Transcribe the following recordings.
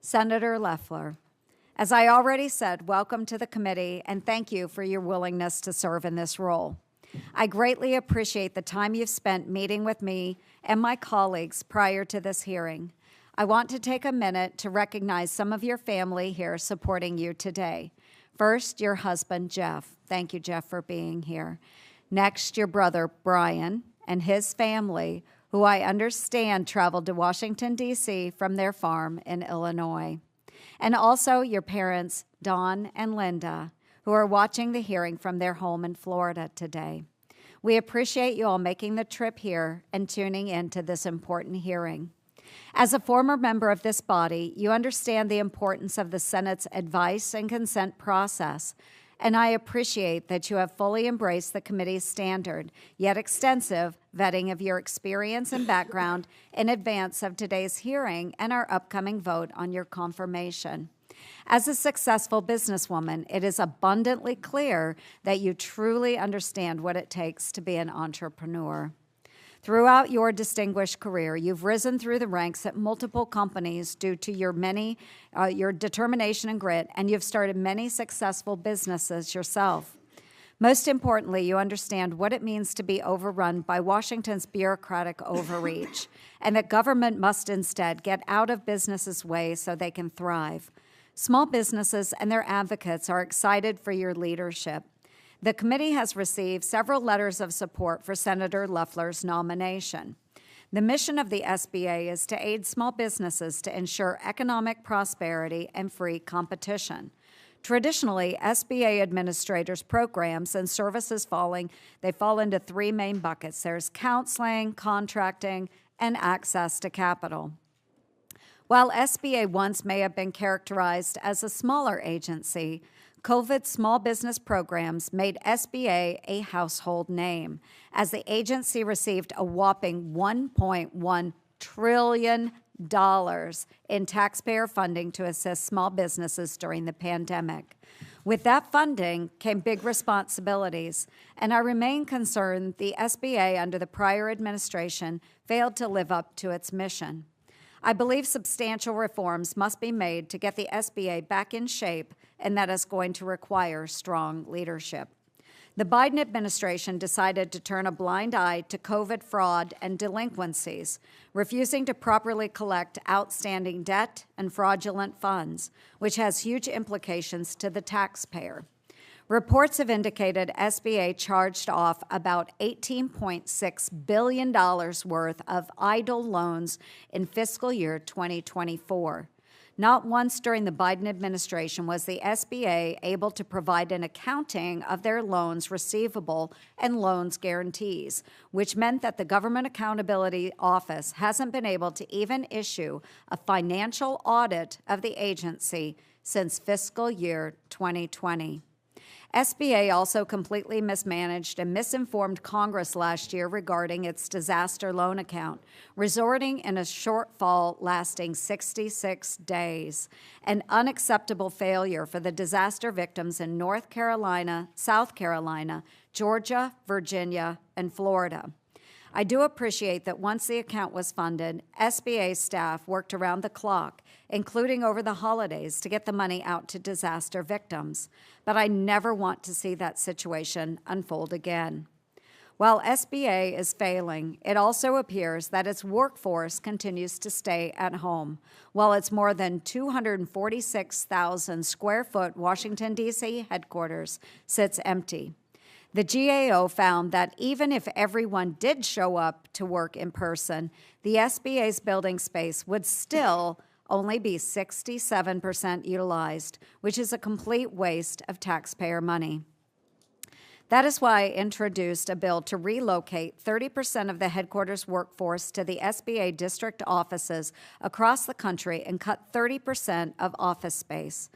Senator Loeffler, as I already said, welcome to the committee and thank you for your willingness to serve in this role. I greatly appreciate the time you've spent meeting with me and my colleagues prior to this hearing. I want to take a minute to recognize some of your family here supporting you today. First, your husband, Jeff. Thank you, Jeff, for being here. Next, your brother, Brian, and his family, who I understand traveled to Washington, D.C. from their farm in Illinois. And also your parents, Don and Linda, who are watching the hearing from their home in Florida today. We appreciate you all making the trip here and tuning in to this important hearing. As a former member of this body, you understand the importance of the Senate's advice and consent process, and I appreciate that you have fully embraced the committee's standard, yet extensive, vetting of your experience and background in advance of today's hearing and our upcoming vote on your confirmation. As a successful businesswoman, it is abundantly clear that you truly understand what it takes to be an entrepreneur. Throughout your distinguished career, you've risen through the ranks at multiple companies due to your determination and grit, and you've started many successful businesses yourself. Most importantly, you understand what it means to be overrun by Washington's bureaucratic overreach, and that government must instead get out of businesses' way so they can thrive. Small businesses and their advocates are excited for your leadership. The committee has received several letters of support for Senator Loeffler's nomination. The mission of the SBA is to aid small businesses to ensure economic prosperity and free competition. Traditionally, SBA administrators' programs and services fall into three main buckets. There's counseling, contracting, and access to capital. While SBA once may have been characterized as a smaller agency, COVID small business programs made SBA a household name, as the agency received a whopping $1.1 trillion in taxpayer funding to assist small businesses during the pandemic. With that funding came big responsibilities, and I remain concerned the SBA under the prior administration failed to live up to its mission. I believe substantial reforms must be made to get the SBA back in shape, and that is going to require strong leadership. The Biden administration decided to turn a blind eye to COVID fraud and delinquencies, refusing to properly collect outstanding debt and fraudulent funds, which has huge implications to the taxpayer. Reports have indicated SBA charged off about $18.6 billion worth of idle loans in fiscal year 2024. Not once during the Biden administration was the SBA able to provide an accounting of their loans receivable and loans guarantees, which meant that the Government Accountability Office hasn't been able to even issue a financial audit of the agency since fiscal year 2020. SBA also completely mismanaged and misinformed Congress last year regarding its disaster loan account, resulting in a shortfall lasting 66 days, an unacceptable failure for the disaster victims in North Carolina, South Carolina, Georgia, Virginia, and Florida. I do appreciate that once the account was funded, SBA staff worked around the clock, including over the holidays, to get the money out to disaster victims. But I never want to see that situation unfold again. While SBA is failing, it also appears that its workforce continues to stay at home, while its more than 246,000 square foot Washington, D.C. headquarters sits empty. The GAO found that even if everyone did show up to work in person, the SBA's building space would still only be 67% utilized, which is a complete waste of taxpayer money. That is why I introduced a bill to relocate 30% of the headquarters workforce to the SBA district offices across the country and cut 30% of office space.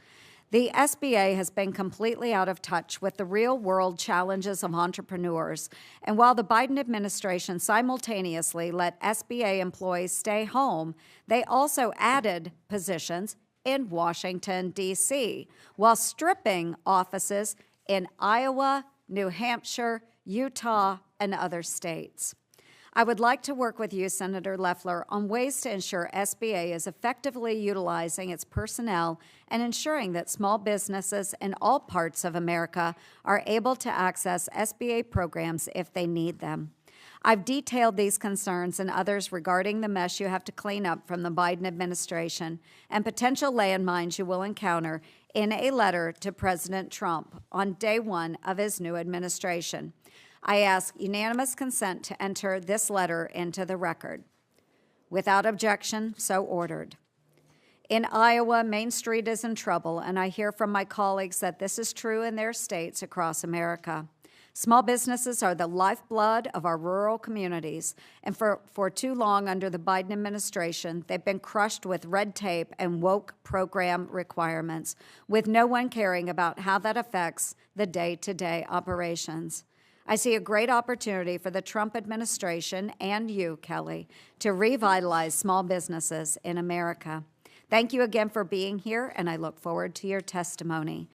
The SBA has been completely out of touch with the real-world challenges of entrepreneurs, and while the Biden administration simultaneously let SBA employees stay home, they also added positions in Washington, D.C., while stripping offices in Iowa, New Hampshire, Utah, and other states. I would like to work with you, Senator Loeffler, on ways to ensure SBA is effectively utilizing its personnel and ensuring that small businesses in all parts of America are able to access SBA programs if they need them. I've detailed these concerns and others regarding the mess you have to clean up from the Biden administration and potential landmines you will encounter in a letter to President Trump on day one of his new administration. I ask unanimous consent to enter this letter into the record. Without objection, so ordered. In Iowa, Main Street is in trouble, and I hear from my colleagues that this is true in their states across America. Small businesses are the lifeblood of our rural communities, and for too long under the Biden administration, they've been crushed with red tape and woke program requirements, with no one caring about how that affects the day-to-day operations. I see a great opportunity for the Trump administration and you, Kelly, to revitalize small businesses in America. Thank you again for being here, and I look forward to your testimony.